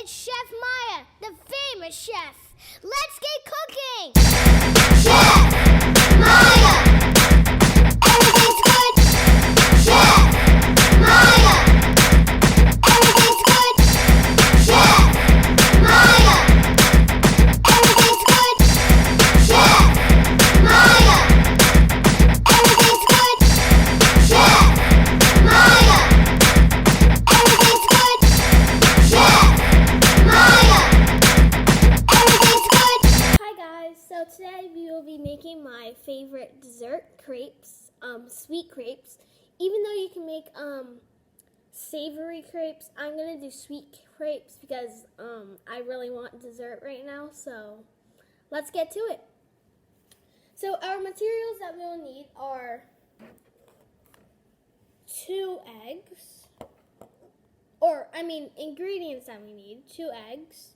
it's Chef Maia, the famous chef. Let's get cooking! Chef Maia, everything's good. Chef Maia, everything's good. Chef Maia, everything's good. Chef Maia, everything's good. Chef Maia, everything's good. Chef Maia, everything's good. Hi guys, so today we will be making my favorite dessert, crepes, sweet crepes. Even though you can make savory crepes, I'm gonna do sweet crepes because I really want dessert right now. So let's get to it. So our materials that we'll need are 2 eggs, ingredients that we need: 2 eggs,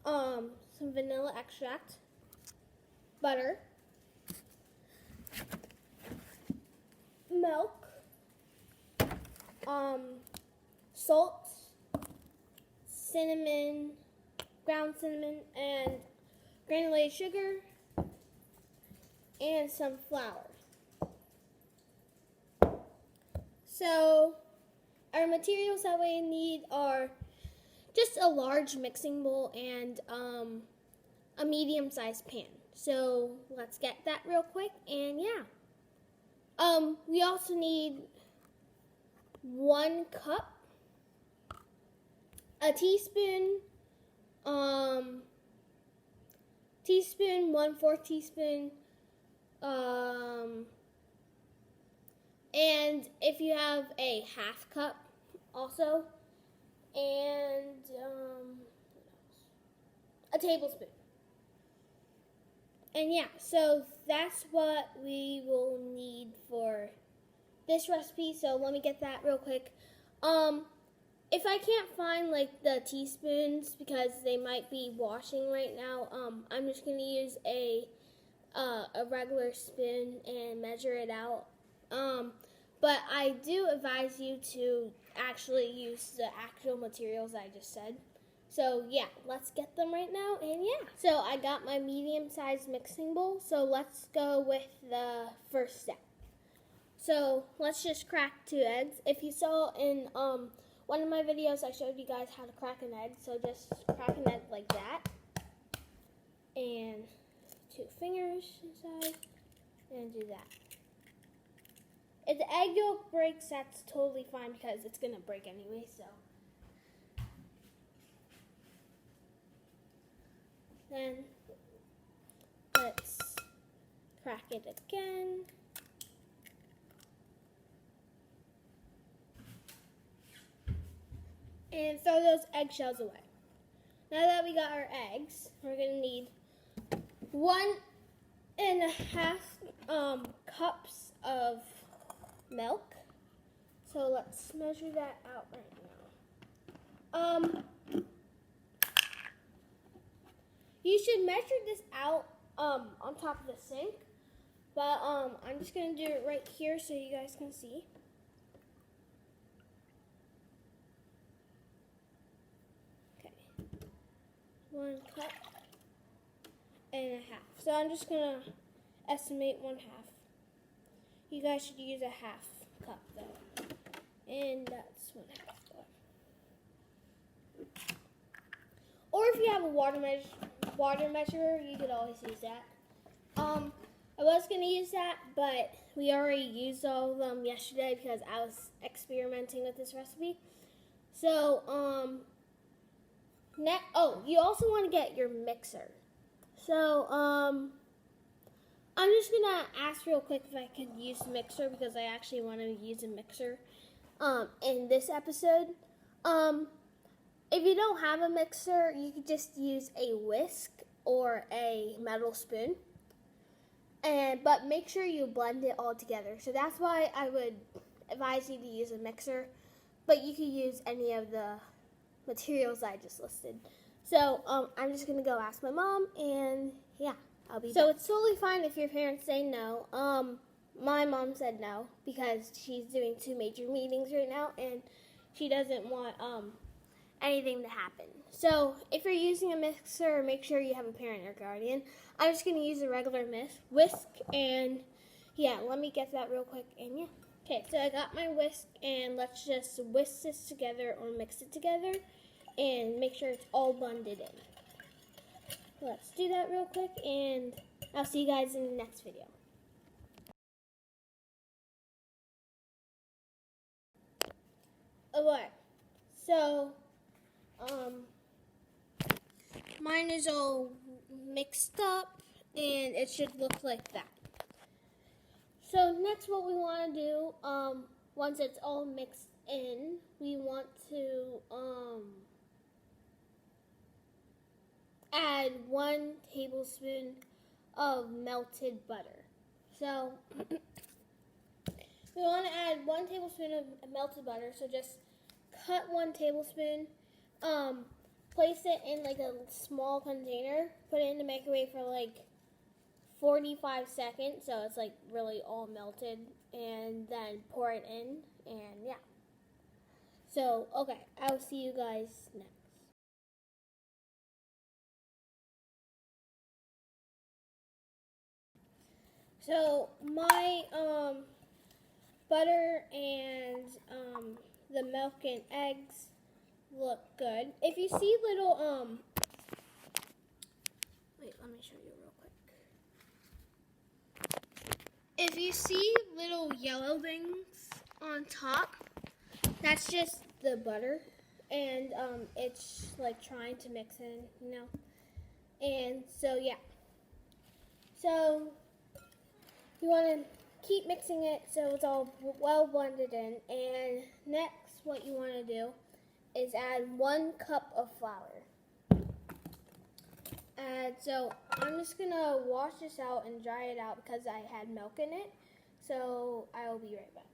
some vanilla extract, butter, milk, salt, cinnamon, ground cinnamon, and granulated sugar, and some flour. So our materials that we need are just a large mixing bowl and a medium-sized pan. So let's get that real quick, and yeah. We also need 1 cup, a teaspoon, 1/4 teaspoon, and if you have a 1/2 cup also, and a tablespoon. And yeah, so that's what we will need for this recipe. So let me get that real quick. If I can't find like the teaspoons because they might be washing right now, I'm just gonna use a regular spoon and measure it out. But I do advise you to actually use the actual materials I just said. So yeah, let's get them right now, and yeah. So I got my medium-sized mixing bowl, so let's go with the first step. So let's just crack 2 eggs. If you saw in one of my videos, I showed you guys how to crack an egg, so just crack an egg like that. And 2 fingers inside, and do that. If the egg yolk breaks, that's totally fine because it's going to break anyway, so. Then let's crack it again. And throw those eggshells away. Now that we got our eggs, we're going to need 1.5 cups of milk. So let's measure that out right now. You should measure this out on top of the sink, but I'm just going to do it right here so you guys can see. Okay, 1.5 cups. So I'm just going to estimate 1/2. You guys should use a 1/2 cup though, and that's 1/2. Or if you have a water measurer, you could always use that. I was going to use that, but we already used all of them yesterday because I was experimenting with this recipe. So, you also want to get your mixer. So, I'm just going to ask real quick if I could use a mixer because I actually want to use a mixer in this episode. If you don't have a mixer, you could just use a whisk or a metal spoon. But make sure you blend it all together. So that's why I would advise you to use a mixer. But you could use any of the materials I just listed. So I'm just going to go ask my mom, and yeah, I'll be back. So it's totally fine if your parents say no. My mom said no because she's doing 2 major meetings right now, and she doesn't want anything to happen. So if you're using a mixer, make sure you have a parent or guardian. I'm just going to use a regular whisk, and yeah, let me get that real quick, and yeah. Okay, so I got my whisk, and let's just whisk this together or mix it together and make sure it's all blended in. Let's do that real quick, and I'll see you guys in the next video. Alright, so mine is all mixed up, and it should look like that. So next, what we want to do, once it's all mixed in, we want to add 1 tablespoon of melted butter. So we want to add 1 tablespoon of melted butter. So just cut 1 tablespoon, place it in like a small container, put it in the microwave for like 45 seconds, so it's like really all melted, and then pour it in, and yeah. So, okay, I'll see you guys next. So, my butter and the milk and eggs look good. If you see little, wait, let me show you real quick. If you see little yellow things on top, that's just the butter, and it's like trying to mix in, you know. And so yeah, so you want to keep mixing it so it's all well blended in. And next, what you want to do is add 1 cup of flour. And so I'm just gonna wash this out and dry it out because I had milk in it. So I'll be right back.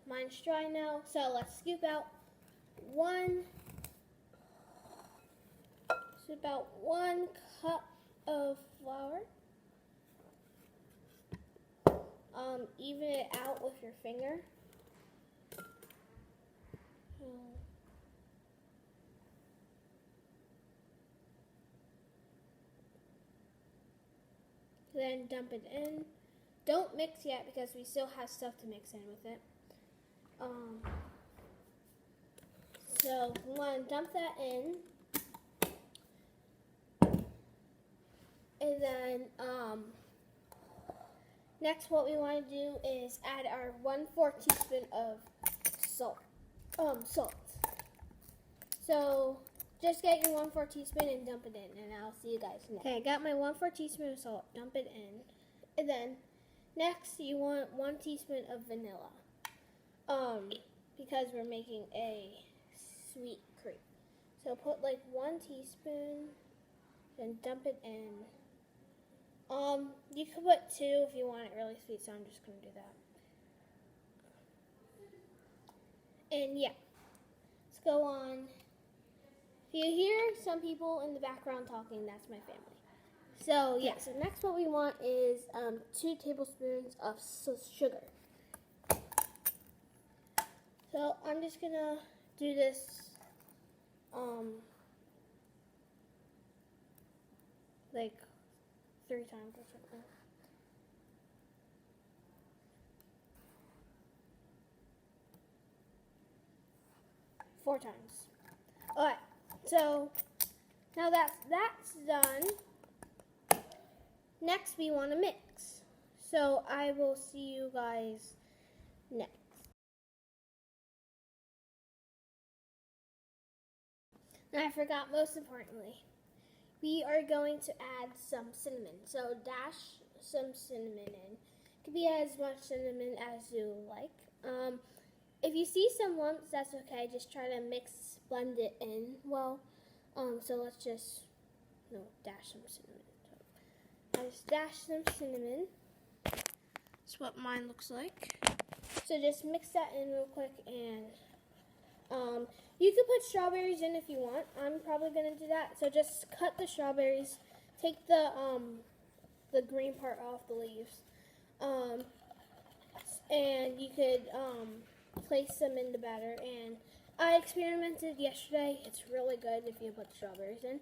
Mine's dry now, so let's scoop out one cup of flour. Even it out with your finger. Then dump it in. Don't mix yet because we still have stuff to mix in with it. So we want to dump that in. And then next what we want to do is add our 1/4 teaspoon of salt. So just get your 1/4 teaspoon and dump it in, and I'll see you guys next. Okay, I got my 1/4 teaspoon of salt. Dump it in. And then next you want 1 teaspoon of vanilla. Because we're making a sweet crepe. So put like 1 teaspoon and dump it in. You could put 2 if you want it really sweet, so I'm just gonna do that. And yeah, let's go on. If you hear some people in the background talking, that's my family. So yeah, so next what we want is 2 tablespoons of sugar. So I'm just gonna do this like 3 times or something. Four times. Alright, so now that's done. Next we want to mix. So I will see you guys next. And I forgot, most importantly, we are going to add some cinnamon. So dash some cinnamon in. It could be as much cinnamon as you like. If you see some lumps, that's okay. Just try to blend it in well. So let's just dash some cinnamon. So I just dash some cinnamon. That's what mine looks like. So just mix that in real quick, and You could put strawberries in if you want. I'm probably gonna do that. So just cut the strawberries, take the green part off the leaves, and you could place them in the batter. And I experimented yesterday. It's really good if you put strawberries in.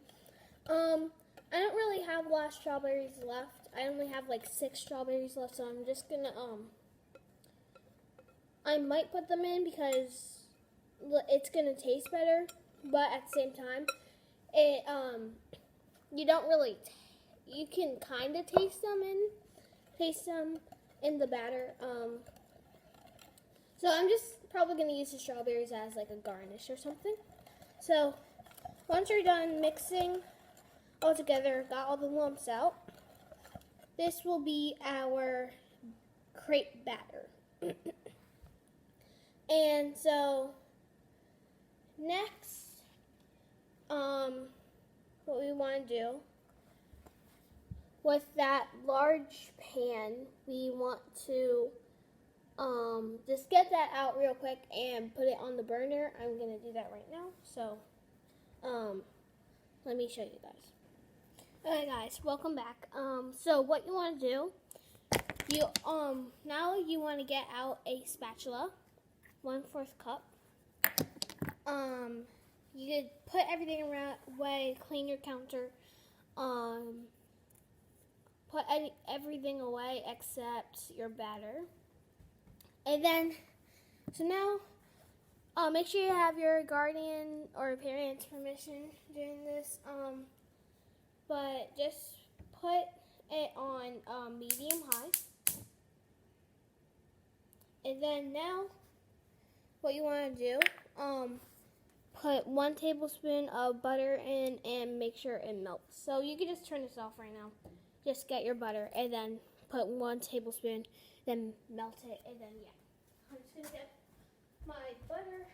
I don't really have a lot of strawberries left. I only have like 6 strawberries left, so I'm just gonna I might put them in because it's gonna taste better, but at the same time, it you don't really you can kind of taste them in the batter. So I'm just probably gonna use the strawberries as like a garnish or something. So once you're done mixing all together, got all the lumps out, this will be our crepe batter. And so next, what we want to do with that large pan, we want to just get that out real quick and put it on the burner. I'm going to do that right now. So let me show you guys. Okay guys, welcome back. So what you want to do, you now you want to get out a spatula, 1/4 cup. You could put everything away, clean your counter, put everything away except your batter. And then, so now, make sure you have your guardian or parent's permission doing this. But just put it on medium high. And then now, what you want to do, put 1 tablespoon of butter in and make sure it melts. So you can just turn this off right now. Just get your butter and then put 1 tablespoon, then melt it, and then yeah. I'm just gonna get my butter.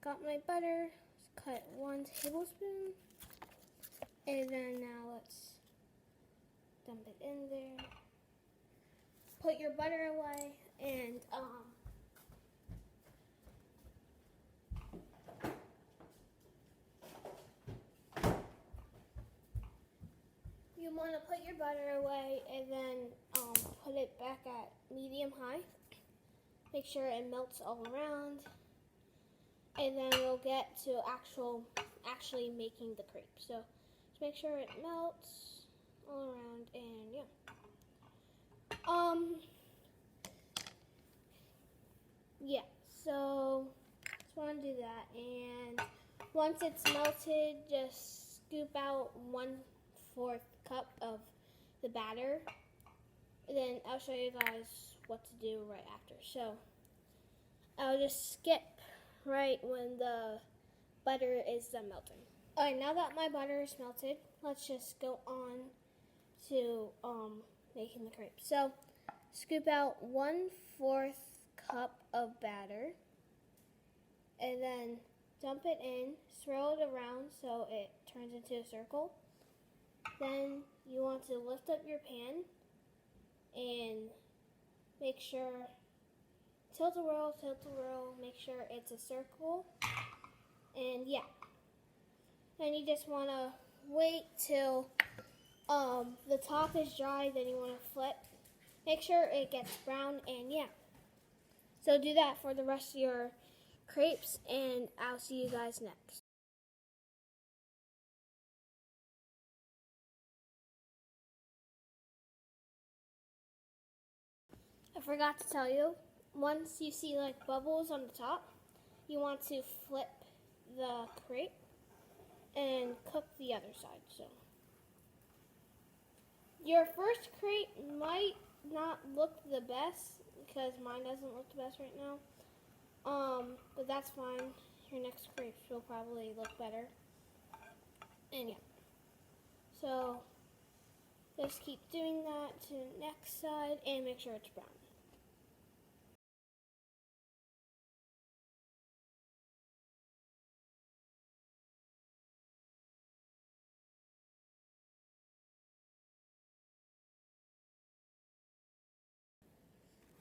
Got my butter, cut 1 tablespoon, and then now let's dump it in there. Put your butter away, and you want to put your butter away, and then put it back at medium high. Make sure it melts all around. And then we'll get to actually making the crepe. So just make sure it melts all around, and yeah. Yeah, so just want to do that. And once it's melted, just scoop out 1/4 cup of the batter. And then I'll show you guys what to do right after. So I'll just skip right when the butter is done melting. Alright, now that my butter is melted, let's just go on to making the crepe. So scoop out 1/4 cup of batter and then dump it in, swirl it around so it turns into a circle. Then you want to lift up your pan and make sure tilt a whirl, make sure it's a circle, and yeah. Then you just want to wait till the top is dry, then you want to flip. Make sure it gets brown, and yeah. So do that for the rest of your crepes, and I'll see you guys next. I forgot to tell you, once you see like bubbles on the top, you want to flip the crepe and cook the other side. So your first crepe might not look the best because mine doesn't look the best right now. But that's fine. Your next crepes will probably look better. And yeah. So just keep doing that to the next side and make sure it's brown.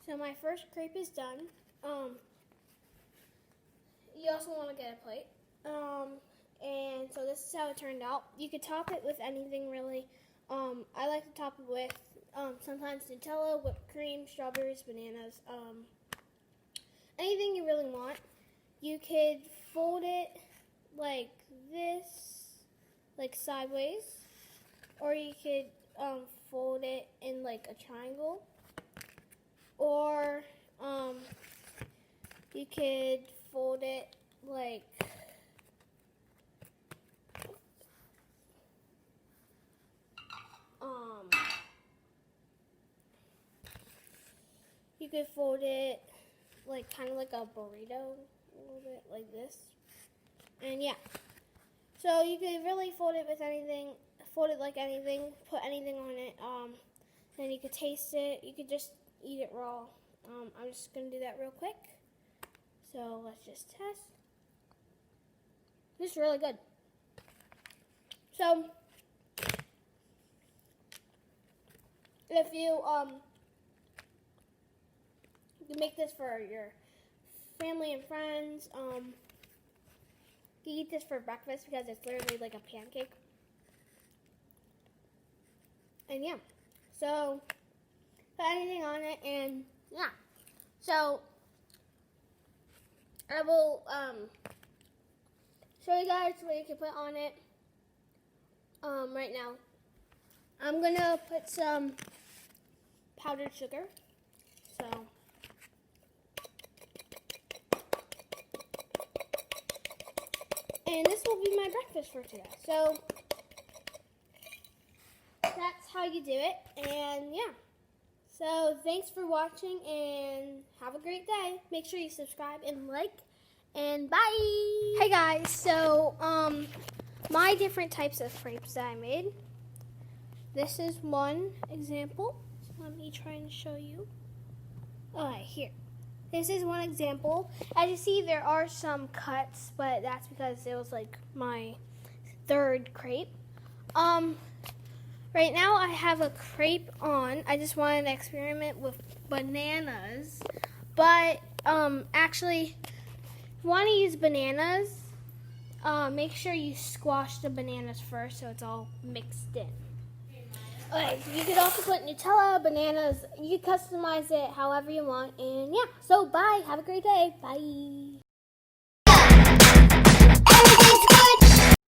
So my first crepe is done. You also want to get a plate. And so this is how it turned out. You could top it with anything really. I like to top it with sometimes Nutella, whipped cream, strawberries, bananas, anything you really want. You could fold it like this, like sideways, or you could fold it in like a triangle, or you could fold it like you could fold it like kind of like a burrito, a little bit like this. And yeah, so you could really fold it with anything, fold it like anything, put anything on it. Then you could taste it. You could just eat it raw. I'm just gonna do that real quick. So let's just test. This is really good. So if you make this for your family and friends. You eat this for breakfast because it's literally like a pancake. And yeah, so put anything on it, and yeah. So I will show you guys what you can put on it right now. I'm gonna put some powdered sugar. So and this will be my breakfast for today. So that's how you do it. And yeah. So thanks for watching and have a great day. Make sure you subscribe and like. And bye. Hey guys. So my different types of crepes that I made. This is one example. So let me try and show you. Alright, here. This is one example. As you see, there are some cuts, but that's because it was like my third crepe. Right now I have a crepe on. I just wanted to experiment with bananas, but actually, if you want to use bananas, make sure you squash the bananas first so it's all mixed in. Okay, so you could also put Nutella, bananas. You can customize it however you want. And yeah, so bye. Have a great day. Bye.